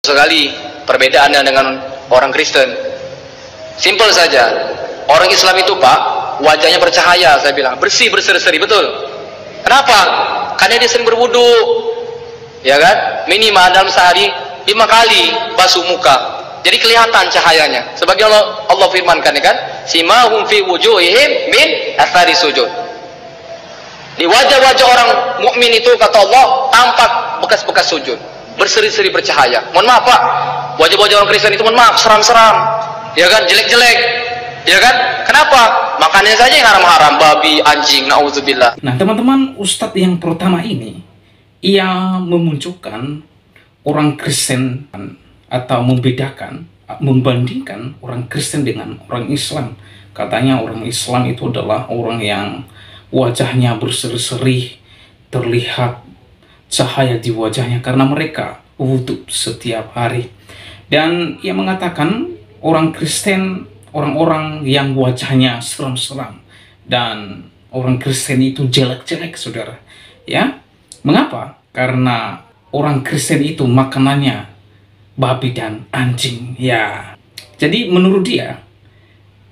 Sekali perbedaannya dengan orang Kristen. Simpel saja. Orang Islam itu Pak, wajahnya bercahaya, saya bilang, bersih, berseri-seri, betul. Kenapa? Karena dia sering berwudu, ya kan? Minimal dalam sehari 5 kali basuh muka. Jadi kelihatan cahayanya. Sebagai Allah firmankan, ya kan? Simahum fi wujuhihim min athari sujud. Di wajah-wajah orang mukmin itu kata Allah tampak bekas-bekas sujud, berseri-seri bercahaya. Mohon maaf Pak, wajah-wajah orang Kristen itu mohon maaf seram-seram, ya kan, jelek-jelek, ya kan? Kenapa? Makannya saja yang haram-haram, babi, anjing, naudzubillah. Nah teman-teman, Ustadz yang pertama ini ia memunculkan orang Kristen atau membedakan, membandingkan orang Kristen dengan orang Islam. Katanya orang Islam itu adalah orang yang wajahnya berseri-seri, terlihat cahaya di wajahnya karena mereka wudhu setiap hari. Dan ia mengatakan orang Kristen, orang-orang yang wajahnya seram-seram, dan orang Kristen itu jelek-jelek, saudara. Ya, mengapa? Karena orang Kristen itu makanannya babi dan anjing. Ya, jadi menurut dia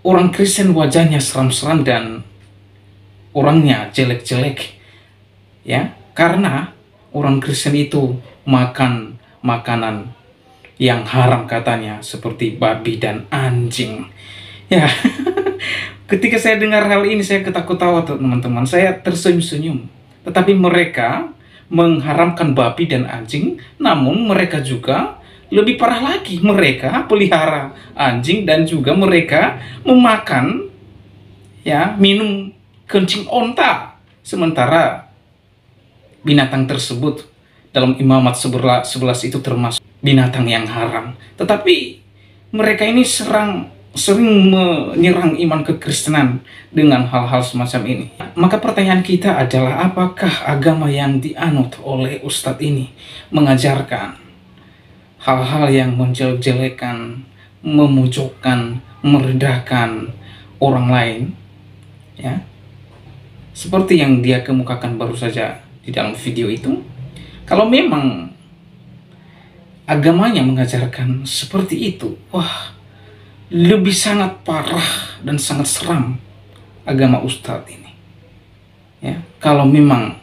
orang Kristen wajahnya seram-seram dan orangnya jelek-jelek, ya, karena orang Kristen itu makan makanan yang haram katanya, seperti babi dan anjing. Ya, ketika saya dengar hal ini saya ketawa-tawa teman-teman, saya tersenyum-senyum. Tetapi mereka mengharamkan babi dan anjing, namun mereka juga lebih parah lagi, mereka pelihara anjing dan juga mereka memakan, ya, minum kencing onta, sementara binatang tersebut dalam Imamat 11 itu termasuk binatang yang haram. Tetapi mereka ini sering menyerang iman kekristenan dengan hal-hal semacam ini. Maka pertanyaan kita adalah, apakah agama yang dianut oleh Ustadz ini mengajarkan hal-hal yang menjelek-jelekan, memojokkan, merendahkan orang lain, ya, seperti yang dia kemukakan baru saja di dalam video itu? Kalau memang agamanya mengajarkan seperti itu, wah, lebih sangat parah dan sangat seram agama Ustadz ini. Ya, kalau memang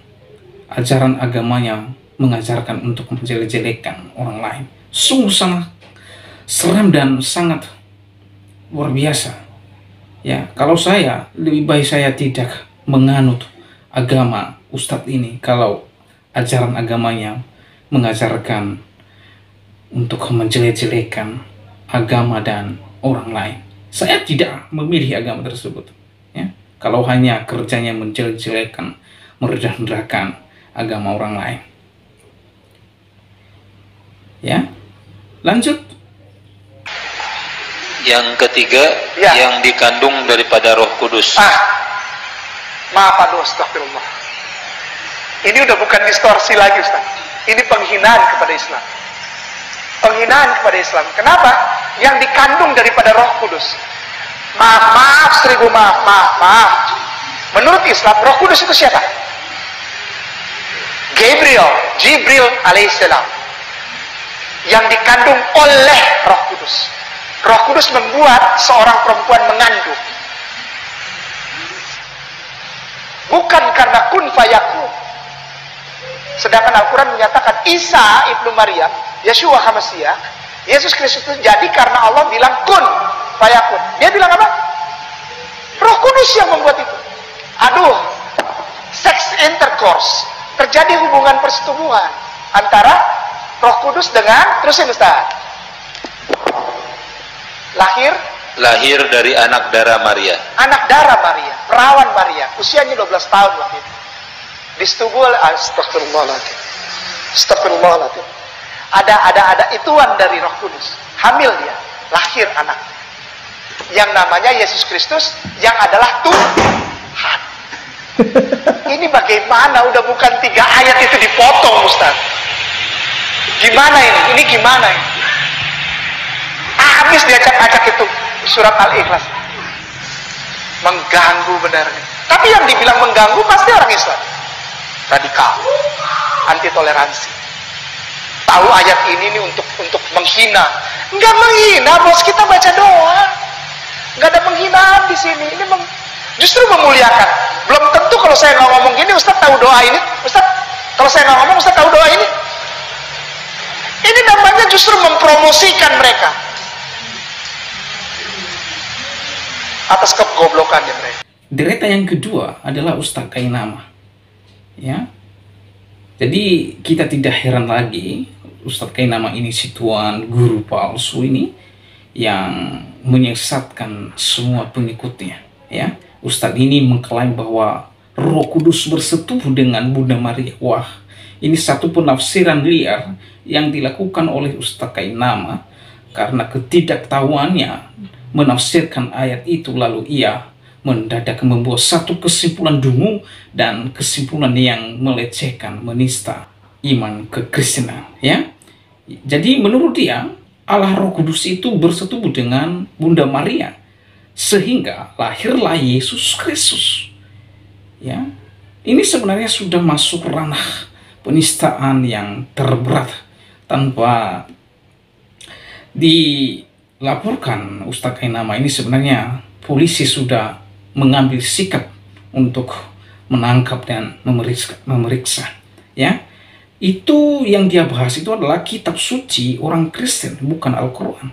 ajaran agamanya mengajarkan untuk menjelek-jelekan orang lain, sungguh sangat seram dan sangat luar biasa. Ya, kalau saya, lebih baik saya tidak menganut agama Ustadz ini kalau ajaran agamanya mengajarkan untuk menjelek-jelekan agama dan orang lain. Saya tidak memilih agama tersebut, ya, kalau hanya kerjanya menjelek-jelekan, merendah-rendahkan agama orang lain. Ya, lanjut. Yang ketiga, ya, yang dikandung daripada Roh Kudus. Maaf, aduh, astagfirullah. Ini udah bukan distorsi lagi, Ustaz. Ini penghinaan kepada Islam. Penghinaan kepada Islam. Kenapa? Yang dikandung daripada Roh Kudus. Maaf, seribu maaf. Menurut Islam, Roh Kudus itu siapa? Jibril alaihissalam. Yang dikandung oleh Roh Kudus. Roh Kudus membuat seorang perempuan mengandung. Bukan karena kun fayakun. Sedangkan Al-Quran menyatakan Isa ibnu Maryam, Yeshua HaMashiach, Yesus Kristus itu jadi karena Allah bilang kun fayakun. Dia bilang apa? Roh Kudus yang membuat itu. Aduh, sex intercourse, terjadi hubungan persetubuhan antara Roh Kudus dengan, terusin Ustaz, lahir dari anak darah Maria. Anak darah Maria, perawan Maria, usianya 12 tahun waktu itu. Disetubul, astagfirullahaladzim. Astagfirullahaladzim. Ada ituan dari Roh Kudus. Hamil dia, lahir anak. Yang namanya Yesus Kristus, yang adalah Tuhan. Ini bagaimana? Udah bukan 3 ayat itu dipotong, Ustaz. Gimana ini? Ini gimana ini? Habis diacak-acak itu surat Al-Ikhlas. Mengganggu benar. Tapi yang dibilang mengganggu pasti orang Islam. Radikal, anti toleransi. tahu ayat ini nih untuk menghina. Enggak menghina, bos, kita baca doa. Enggak ada penghinaan di sini. Ini justru memuliakan. Belum tentu kalau saya nggak ngomong gini, Ustaz tahu doa ini. Ustaz, kalau saya nggak ngomong, Ustaz tahu doa ini. Ini namanya justru mempromosikan mereka atas kegoblokannya mereka. Derita yang kedua adalah Ustaz Kainama. Ya. Jadi kita tidak heran lagi Ustaz Kainama ini situan guru palsu ini yang menyesatkan semua pengikutnya. Ya. Ustadz ini mengklaim bahwa Roh Kudus bersetubuh dengan Bunda Maria. Wah, ini satu penafsiran liar yang dilakukan oleh Ustadz Kainama karena ketidaktahuannya menafsirkan ayat itu, lalu ia mendadak membuat satu kesimpulan dungu dan kesimpulan yang melecehkan, menista iman kekristenan. Ya, jadi menurut dia Allah Roh Kudus itu bersetubuh dengan Bunda Maria, sehingga lahirlah Yesus Kristus. Ya, ini sebenarnya sudah masuk ranah penistaan yang terberat. Tanpa dilaporkan Ustadz Kainama ini, sebenarnya polisi sudah mengambil sikap untuk menangkap dan memeriksa. Ya, itu yang dia bahas itu adalah kitab suci orang Kristen, bukan Al-Quran.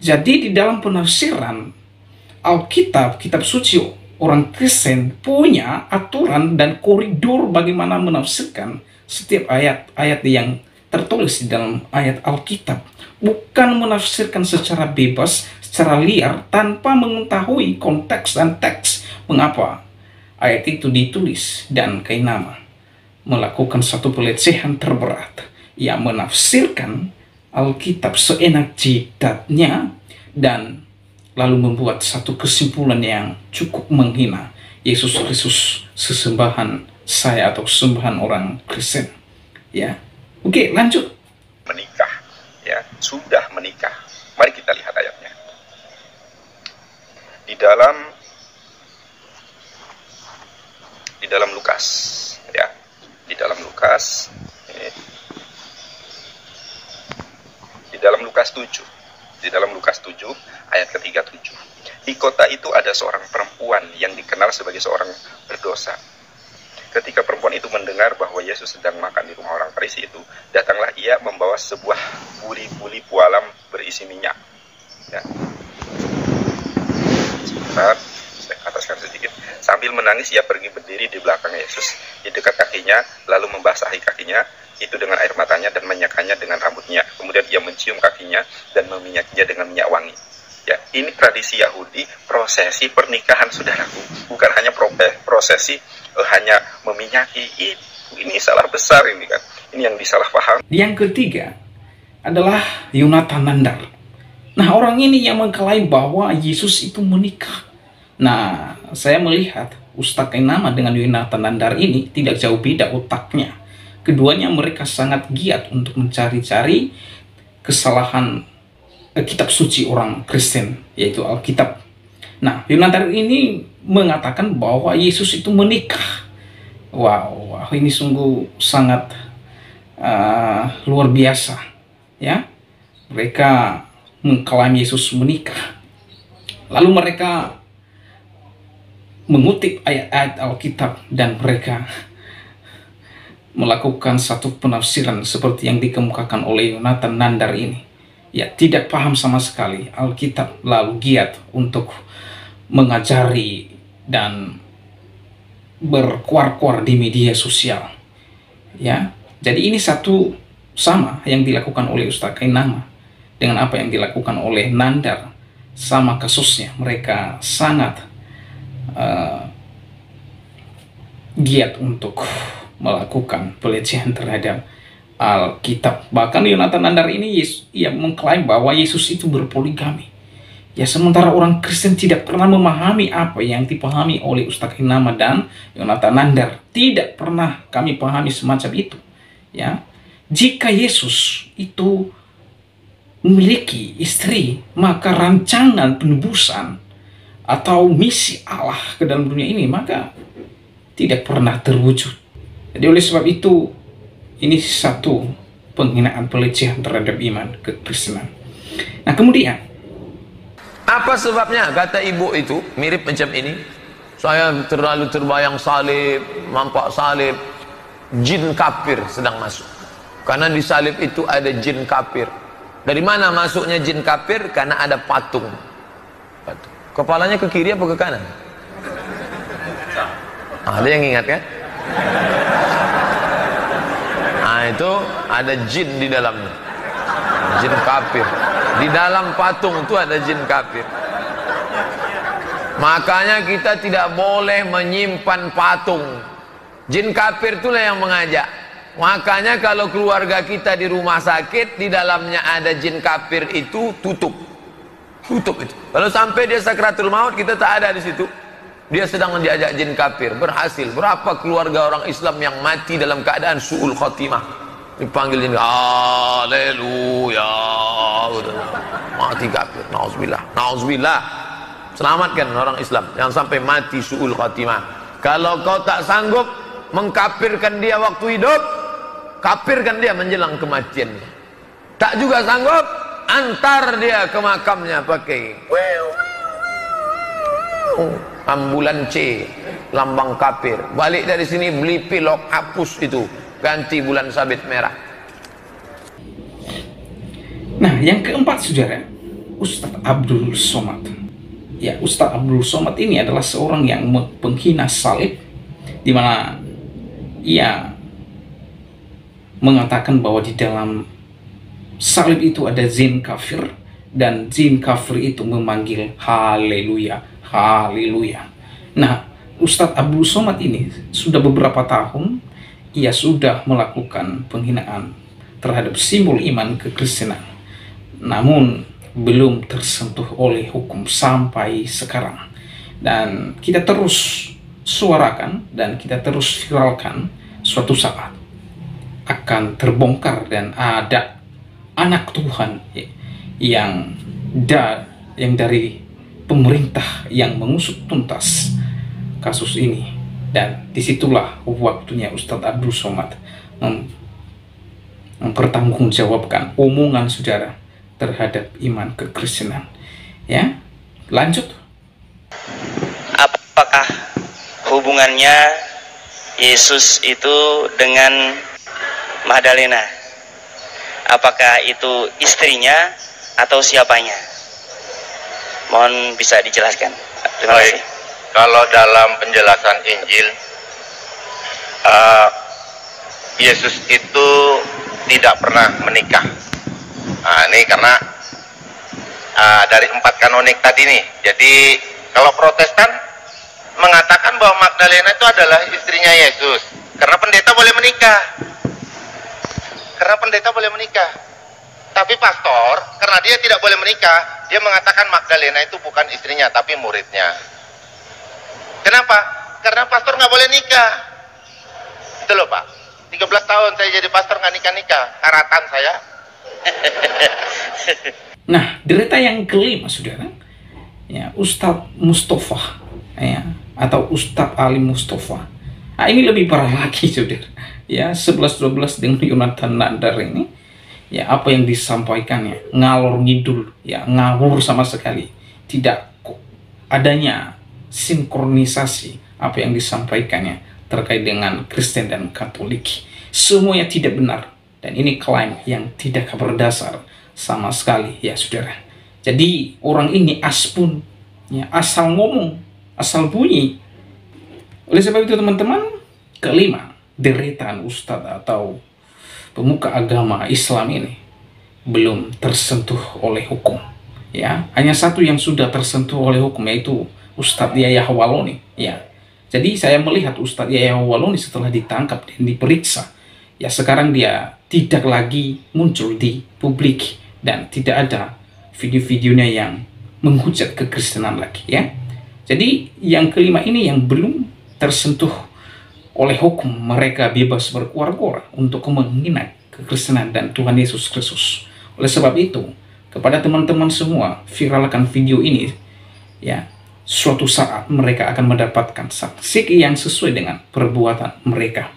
Jadi di dalam penafsiran Alkitab, kitab suci orang Kristen punya aturan dan koridor bagaimana menafsirkan setiap ayat-ayat yang tertulis di dalam ayat Alkitab. Bukan menafsirkan secara bebas, secara liar, tanpa mengetahui konteks dan teks mengapa ayat itu ditulis. Dan Kainama melakukan satu pelecehan terberat. Ia menafsirkan Alkitab seenak jidatnya dan lalu membuat satu kesimpulan yang cukup menghina Yesus Kristus, sesembahan saya atau sesembahan orang Kristen. Ya, oke, lanjut. Menikah, ya, sudah menikah. Mari kita lihat ayatnya. Di dalam Lukas, ya, di dalam Lukas, ini, di dalam Lukas 7. Di dalam Lukas 7 ayat ke-37. Di kota itu ada seorang perempuan yang dikenal sebagai seorang berdosa. Ketika perempuan itu mendengar bahwa Yesus sedang makan di rumah orang Farisi itu, datanglah ia membawa sebuah buli-buli pualam berisi minyak. Ya. Sebentar, saya ataskan sedikit. Sambil menangis ia pergi berdiri di belakang Yesus, di dekat kakinya, lalu membasahi kakinya itu dengan air matanya dan menyakanya dengan rambutnya. Kemudian ia mencium kakinya dan meminyakinya dengan minyak wangi. Ya, ini tradisi Yahudi, prosesi pernikahan, saudaraku. Bukan hanya prosesi hanya meminyaki. Ini salah besar ini kan. Ini yang disalahpahami. Yang ketiga adalah Yonatan Nandar. Nah, orang ini yang mengklaim bahwa Yesus itu menikah. Nah, saya melihat Ustadz Kainama dengan Yonatan Nandar ini tidak jauh beda otaknya. Keduanya mereka sangat giat untuk mencari-cari kesalahan kitab suci orang Kristen, yaitu Alkitab. Nah, Yonatan ini mengatakan bahwa Yesus itu menikah. Wow, ini sungguh sangat luar biasa. Ya, mereka mengklaim Yesus menikah. Lalu mereka mengutip ayat-ayat Alkitab dan mereka melakukan satu penafsiran seperti yang dikemukakan oleh Yonatan Nandar ini. Ya, tidak paham sama sekali Alkitab, lalu giat untuk mengajari dan berkuar-kuar di media sosial. Ya, jadi ini satu sama yang dilakukan oleh Ustadz Kainama dengan apa yang dilakukan oleh Nandar. Sama kasusnya, mereka sangat giat untuk melakukan pelecehan terhadap Alkitab. Bahkan Yonatan Nandar ini ia mengklaim bahwa Yesus itu berpoligami. Ya, sementara orang Kristen tidak pernah memahami apa yang dipahami oleh Ustadz Kainama dan Yonatan Nandar. Tidak pernah kami pahami semacam itu. Ya, jika Yesus itu memiliki istri, maka rancangan penebusan atau misi Allah ke dalam dunia ini maka tidak pernah terwujud. Jadi oleh sebab itu, ini satu penghinaan, pelecehan terhadap iman kekristenan. Nah, kemudian apa sebabnya kata ibu itu mirip macam ini? Saya terlalu terbayang salib, nampak salib, jin kafir sedang masuk. Karena di salib itu ada jin kafir. Dari mana masuknya jin kafir? Karena ada patung. Kepalanya ke kiri apa ke kanan? Ada yang ingat kan? Nah, itu ada jin di dalamnya. Jin kafir. Di dalam patung itu ada jin kafir. Makanya kita tidak boleh menyimpan patung. Jin kafir itulah yang mengajak. Makanya kalau keluarga kita di rumah sakit, di dalamnya ada jin kafir itu, tutup itu. Kalau sampai dia sakratul maut, kita tak ada di situ. Dia sedang diajak jin kafir. Berhasil. Berapa keluarga orang Islam yang mati dalam keadaan su'ul khotimah? Dipanggil jin, haleluya, mati kafir. Nauzubillah. Selamatkan orang Islam yang sampai mati su'ul khotimah. Kalau kau tak sanggup mengkafirkan dia waktu hidup, kafirkan dia menjelang kematiannya. Tak juga sanggup, antar dia ke makamnya pakai ambulan C, lambang kafir. Balik dari sini beli pilok, hapus itu, ganti bulan sabit merah. Nah, yang keempat, saudara, Ustadz Abdul Somad. Ya, Ustadz Abdul Somad ini adalah seorang yang penghina salib, di mana ia mengatakan bahwa di dalam salib itu ada jin kafir, dan jin kafir itu memanggil haleluya, haleluya. Nah, Ustadz Abdul Somad ini sudah beberapa tahun ia sudah melakukan penghinaan terhadap simbol iman kekristenan, namun belum tersentuh oleh hukum sampai sekarang. Dan kita terus suarakan dan kita terus viralkan, suatu saat akan terbongkar dan ada anak Tuhan yang dari pemerintah yang mengusut tuntas kasus ini. Dan disitulah waktunya Ustadz Abdul Somad mempertanggungjawabkan omongan saudara terhadap iman kekristenan. Ya, lanjut. Apakah hubungannya Yesus itu dengan Magdalena? Apakah itu istrinya atau siapanya? Mohon bisa dijelaskan. Terima kasih. Kalau dalam penjelasan Injil, Yesus itu tidak pernah menikah. Nah, ini karena dari 4 kanonik tadi nih. Jadi kalau Protestan mengatakan bahwa Magdalena itu adalah istrinya Yesus, karena pendeta boleh menikah. Tapi pastor, karena dia tidak boleh menikah, dia mengatakan Magdalena itu bukan istrinya, tapi muridnya. Kenapa? Karena pastor nggak boleh nikah. Itu loh Pak. 13 tahun saya jadi pastor nggak nikah-nikah. Karatan saya. Nah, derita yang kelima, saudara, ya, Ustadz Mustafa, ya, atau Ustadz Ali Mustafa. Nah, ini lebih parah lagi, saudara. Ya, 11-12 dengan Yonatan Nadar ini, ya, apa yang disampaikannya ngalor ngidul, ya, ngawur sama sekali. Tidak adanya sinkronisasi apa yang disampaikannya terkait dengan Kristen dan Katolik. Semuanya tidak benar, dan ini klaim yang tidak berdasar sama sekali, ya saudara. Jadi orang ini aspun, ya, asal ngomong, asal bunyi. Oleh sebab itu teman-teman, kelima, deretan ustadz atau pemuka agama Islam ini belum tersentuh oleh hukum. Ya, hanya satu yang sudah tersentuh oleh hukum, yaitu Ustadz Yahya Waloni. Ya, jadi saya melihat Ustadz Yahya Waloni setelah ditangkap dan diperiksa, ya sekarang dia tidak lagi muncul di publik dan tidak ada video-videonya yang menghujat kekristenan lagi. Ya, jadi yang kelima ini yang belum tersentuh oleh hukum, mereka bebas berkuar-kuar untuk menghina kekristenan dan Tuhan Yesus Kristus. Oleh sebab itu, kepada teman-teman semua, viralkan video ini, ya. Suatu saat mereka akan mendapatkan sanksi yang sesuai dengan perbuatan mereka.